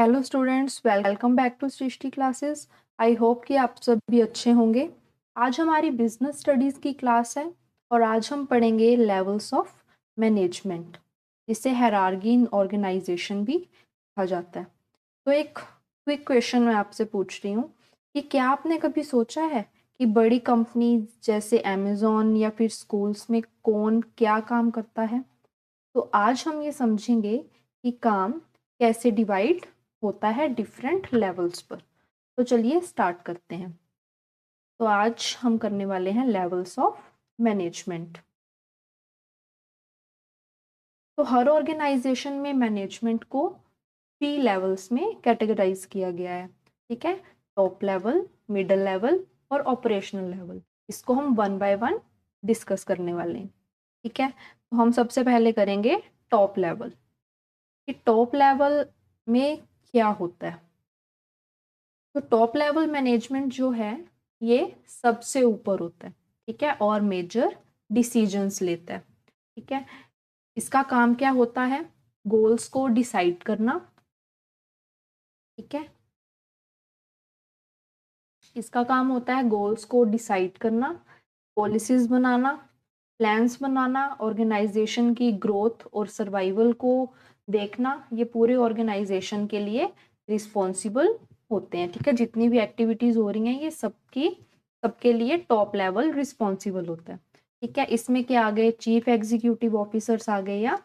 Hello students, welcome back to Srishti classes. I hope कि आप सब भी अच्छे होंगे। आज हमारी बिजनेस स्टडीज़ की क्लास है और आज हम पढ़ेंगे लेवल्स ऑफ मैनेजमेंट, जिसे हायरार्की इन ऑर्गेनाइजेशन भी कहा जाता है। तो एक क्विक क्वेश्चन मैं आपसे पूछ रही हूँ कि क्या आपने कभी सोचा है कि बड़ी कंपनी जैसे अमेज़ॉन या फिर स्कूल्स में कौन क्या काम करता है। तो आज हम ये समझेंगे कि काम कैसे डिवाइड होता है डिफरेंट लेवल्स पर। तो चलिए स्टार्ट करते हैं। तो आज हम करने वाले हैं लेवल्स ऑफ मैनेजमेंट। तो हर ऑर्गेनाइजेशन में मैनेजमेंट को 3 लेवल्स में कैटेगराइज किया गया है। ठीक है, टॉप लेवल, मिडिल लेवल और ऑपरेशनल लेवल। इसको हम वन बाय वन डिस्कस करने वाले हैं। ठीक है, तो हम सबसे पहले करेंगे टॉप लेवल कि टॉप लेवल में क्या होता है। तो टॉप लेवल मैनेजमेंट जो है ये सबसे ऊपर होता है। ठीक है, और मेजर डिसीजंस लेता है। ठीक है, इसका काम क्या होता है, गोल्स को डिसाइड करना। ठीक है, इसका काम होता है गोल्स को डिसाइड करना, पॉलिसीज बनाना, प्लान्स बनाना, ऑर्गेनाइजेशन की ग्रोथ और सर्वाइवल को देखना। ये पूरे ऑर्गेनाइजेशन के लिए रिस्पॉन्सिबल होते हैं। ठीक है, जितनी भी एक्टिविटीज हो रही हैं ये सबके लिए टॉप लेवल रिस्पॉन्सिबल होता है। ठीक है, इसमें क्या आ गए, चीफ एग्जीक्यूटिव ऑफिसर्स आ गए या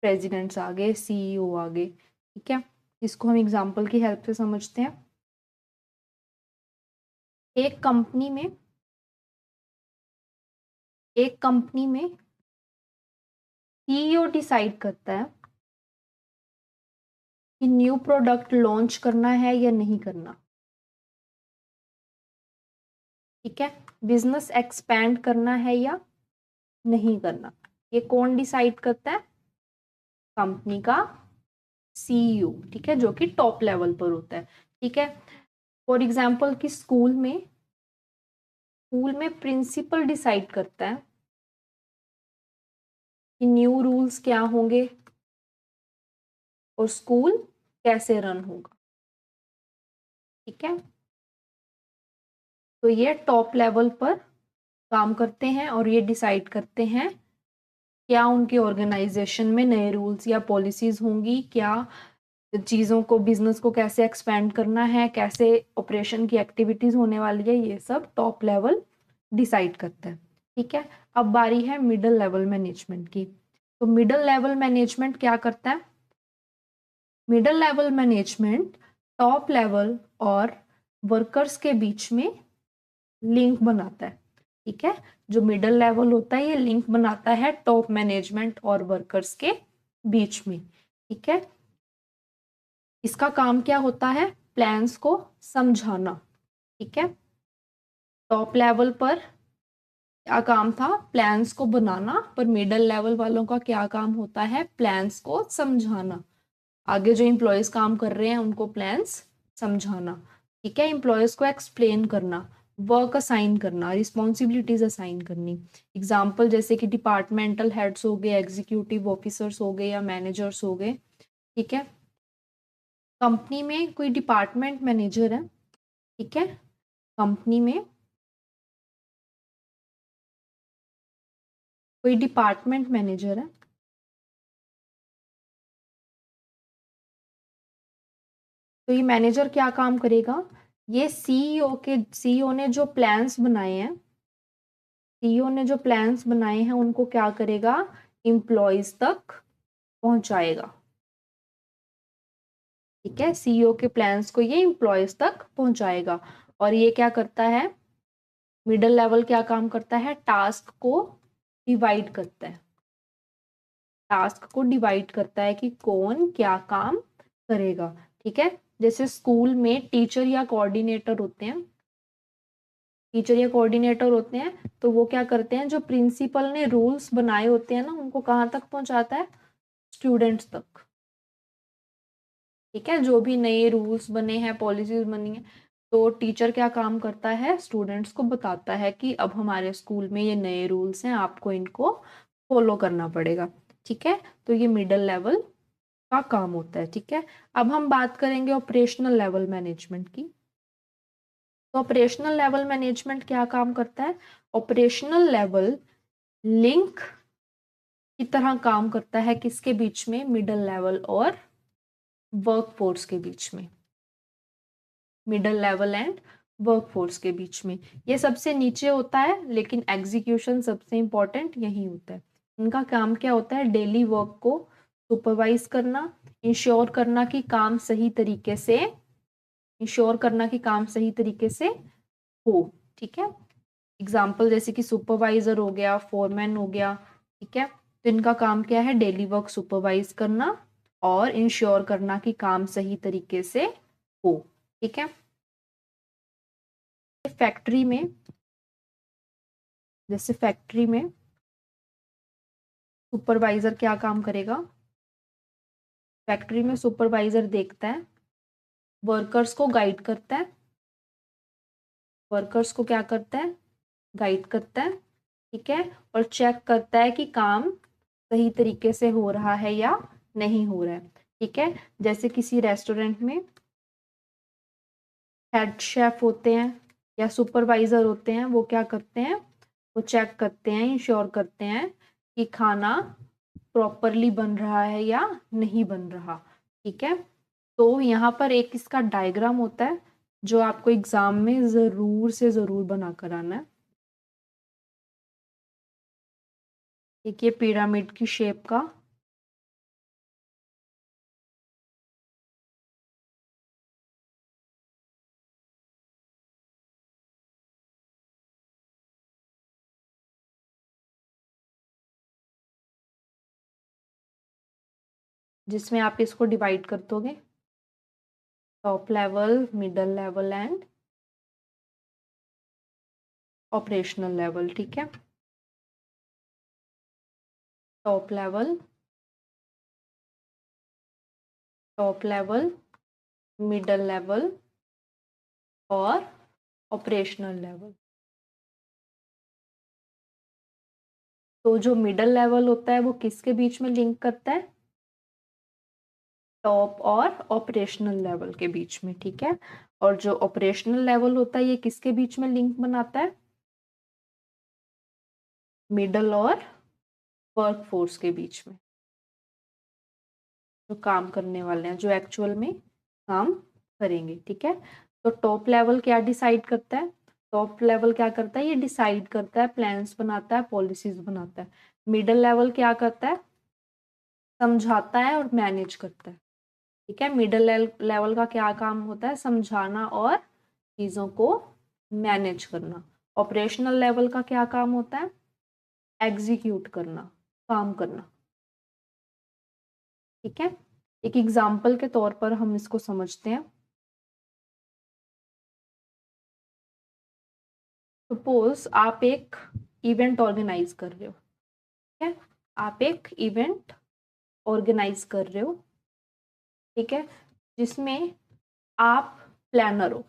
प्रेसिडेंट्स आ गए, सीईओ आ गए। ठीक है, इसको हम एग्जाम्पल की हेल्प से समझते हैं। एक कंपनी में सीईओ डिसाइड करता है कि न्यू प्रोडक्ट लॉन्च करना है या नहीं करना। ठीक है, बिजनेस एक्सपैंड करना है या नहीं करना। ये कौन डिसाइड करता है, कंपनी का सीईओ। ठीक है, जो कि टॉप लेवल पर होता है। ठीक है, फॉर एग्जांपल कि स्कूल में प्रिंसिपल डिसाइड करता है कि न्यू रूल्स क्या होंगे और स्कूल कैसे रन होगा। ठीक है, तो ये टॉप लेवल पर काम करते हैं और ये डिसाइड करते हैं क्या उनके ऑर्गेनाइजेशन में नए रूल्स या पॉलिसीज होंगी, क्या चीज़ों को, बिजनेस को कैसे एक्सपेंड करना है, कैसे ऑपरेशन की एक्टिविटीज होने वाली है। ये सब टॉप लेवल डिसाइड करता है। ठीक है, अब बारी है मिडिल लेवल मैनेजमेंट की। तो मिडिल लेवल मैनेजमेंट क्या करता है, middle level management top level और वर्कर्स के बीच में लिंक बनाता है। ठीक है, जो मिडिल लेवल होता है ये लिंक बनाता है टॉप मैनेजमेंट और वर्कर्स के बीच में। ठीक है, इसका काम क्या होता है, प्लान्स को समझाना। ठीक है, टॉप लेवल पर क्या काम था, प्लान्स को बनाना, पर मिडिल लेवल वालों का क्या काम होता है, प्लान्स को समझाना। आगे जो एम्प्लॉयज काम कर रहे हैं उनको प्लान्स समझाना। ठीक है, एम्प्लॉयज को एक्सप्लेन करना, वर्क असाइन करना, रिस्पॉन्सिबिलिटीज असाइन करनी। एग्जाम्पल जैसे कि डिपार्टमेंटल हेड्स हो गए, एग्जीक्यूटिव ऑफिसर्स हो गए या मैनेजर्स हो गए। ठीक है, कंपनी में कोई डिपार्टमेंट मैनेजर है। ठीक है, कंपनी में कोई डिपार्टमेंट मैनेजर है। तो ये मैनेजर क्या काम करेगा, ये सीईओ ने जो प्लान्स बनाए हैं, सीईओ ने जो प्लान्स बनाए हैं उनको क्या करेगा, एम्प्लॉयज तक पहुंचाएगा। ठीक है, सीईओ के प्लान्स को ये एम्प्लॉयज तक पहुंचाएगा। और ये क्या करता है, मिडिल लेवल क्या काम करता है, टास्क को डिवाइड करता है। टास्क को डिवाइड करता है कि कौन क्या काम करेगा। ठीक है, जैसे स्कूल में टीचर या कोऑर्डिनेटर होते हैं, तो वो क्या करते हैं, जो प्रिंसिपल ने रूल्स बनाए होते हैं ना उनको कहाँ तक पहुंचाता है, स्टूडेंट्स तक। ठीक है, जो भी नए रूल्स बने हैं, पॉलिसीज बनी है, तो टीचर क्या काम करता है, स्टूडेंट्स को बताता है कि अब हमारे स्कूल में ये नए रूल्स हैं, आपको इनको फॉलो करना पड़ेगा। ठीक है, तो ये मिडिल लेवल का काम होता है। ठीक है, अब हम बात करेंगे ऑपरेशनल लेवल मैनेजमेंट की। तो ऑपरेशनल लेवल मैनेजमेंट क्या काम करता है? ऑपरेशनल लेवल लिंक की तरह काम करता है किसके बीच में? मिडल लेवल और वर्कफोर्स के बीच में, मिडल लेवल एंड वर्कफोर्स के बीच में। ये सबसे नीचे होता है, लेकिन एग्जीक्यूशन सबसे इंपॉर्टेंट यही होता है। इनका काम क्या होता है? डेली वर्क को सुपरवाइज करना, इंश्योर करना कि काम सही तरीके से, इंश्योर करना कि काम सही तरीके से हो। ठीक है, एग्जाम्पल जैसे कि सुपरवाइजर हो गया, फोरमैन हो गया। ठीक है, तो इनका काम क्या है? डेली वर्क सुपरवाइज करना और इंश्योर करना कि काम सही तरीके से हो। ठीक है, फैक्ट्री में, जैसे फैक्ट्री में सुपरवाइजर क्या काम करेगा? फैक्ट्री में सुपरवाइजर देखता है, वर्कर्स को गाइड करता है, वर्कर्स को क्या करता है? गाइड करता है। ठीक है, और चेक करता है कि काम सही तरीके से हो रहा है या नहीं हो रहा है। ठीक है, जैसे किसी रेस्टोरेंट में हेड शेफ होते हैं या सुपरवाइजर होते हैं, वो क्या करते हैं? वो चेक करते हैं, इंश्योर करते हैं कि खाना प्रॉपरली बन रहा है या नहीं बन रहा। ठीक है, तो यहाँ पर एक इसका डायग्राम होता है जो आपको एग्जाम में जरूर से जरूर बना कर आना है। एक ये पिरामिड की शेप का, जिसमें आप इसको डिवाइड कर दोगे, top level, middle level and operational level. ठीक है, top level, top level, middle level और ऑपरेशनल लेवल। तो जो मिडल लेवल होता है वो किसके बीच में लिंक करता है? टॉप और ऑपरेशनल लेवल के बीच में। ठीक है, और जो ऑपरेशनल लेवल होता है ये किसके बीच में लिंक बनाता है? मिडल और वर्कफोर्स के बीच में, जो काम करने वाले हैं, जो एक्चुअल में काम करेंगे। ठीक है, तो टॉप लेवल क्या डिसाइड करता है? टॉप लेवल क्या करता है? ये डिसाइड करता है, प्लान्स बनाता है, पॉलिसीज बनाता है। मिडल लेवल क्या करता है? समझाता है और मैनेज करता है। ठीक है, मिडल लेवल का क्या काम होता है? समझाना और चीजों को मैनेज करना। ऑपरेशनल लेवल का क्या काम होता है? एग्जीक्यूट करना, काम करना। ठीक है, एक एग्जाम्पल के तौर पर हम इसको समझते हैं। सपोज आप एक इवेंट ऑर्गेनाइज कर रहे हो। ठीक है, आप एक इवेंट ऑर्गेनाइज कर रहे हो। ठीक है, जिसमें आप प्लानर हो,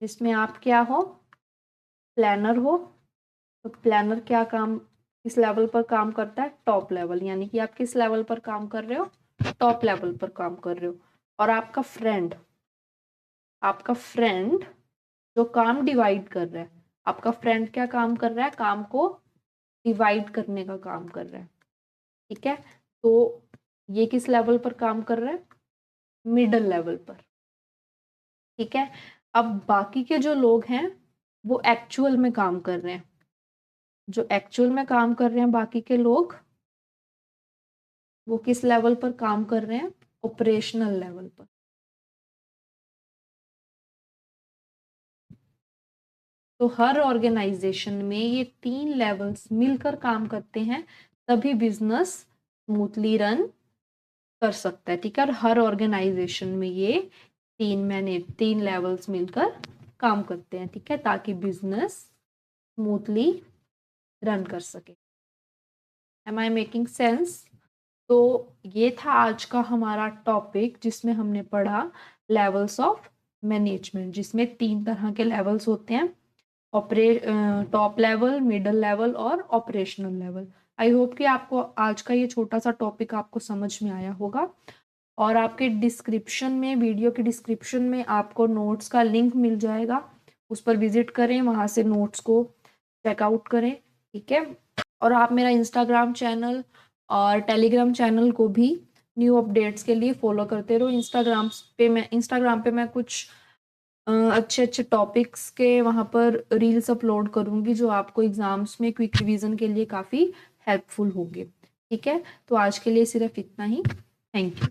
जिसमें आप क्या हो? प्लानर हो। तो प्लानर क्या काम, किस लेवल पर काम करता है? टॉप लेवल, यानी कि आप किस लेवल पर काम कर रहे हो? टॉप लेवल पर काम कर रहे हो। और आपका फ्रेंड, आपका फ्रेंड जो काम डिवाइड कर रहा है, आपका फ्रेंड क्या काम कर रहा है? काम को डिवाइड करने का काम कर रहा है। ठीक है, तो ये किस लेवल पर काम कर रहा है? मिडल लेवल पर। ठीक है, अब बाकी के जो लोग हैं वो एक्चुअल में काम कर रहे हैं, जो एक्चुअल में काम कर रहे हैं बाकी के लोग, वो किस लेवल पर काम कर रहे हैं? ऑपरेशनल लेवल पर। तो हर ऑर्गेनाइजेशन में ये 3 लेवल्स मिलकर काम करते हैं, तभी बिजनेस स्मूथली रन कर सकता है। ठीक है, और हर ऑर्गेनाइजेशन में ये 3 लेवल्स मिलकर काम करते हैं। ठीक है, ताकि बिजनेस स्मूथली रन कर सके। Am I making sense? तो ये था आज का हमारा टॉपिक, जिसमें हमने पढ़ा लेवल्स ऑफ मैनेजमेंट, जिसमें 3 तरह के लेवल्स होते हैं, टॉप लेवल, मिडल लेवल और ऑपरेशनल लेवल। आई होप कि आपको आज का ये छोटा सा टॉपिक आपको समझ में आया होगा। और आपके डिस्क्रिप्शन में, वीडियो के डिस्क्रिप्शन में आपको नोट्स का लिंक मिल जाएगा, उस पर विजिट करें, वहाँ से नोट्स को चेकआउट करें, ठीक है। और आप मेरा इंस्टाग्राम चैनल और टेलीग्राम चैनल को भी न्यू अपडेट्स के लिए फॉलो करते रहो। इंस्टाग्राम पे मैं कुछ अच्छे अच्छे टॉपिक्स के वहाँ पर रील्स अपलोड करूँगी जो आपको एग्जाम्स में क्विक रिवीजन के लिए काफ़ी हेल्पफुल होंगे, ठीक है। तो आज के लिए सिर्फ इतना ही। Thank you.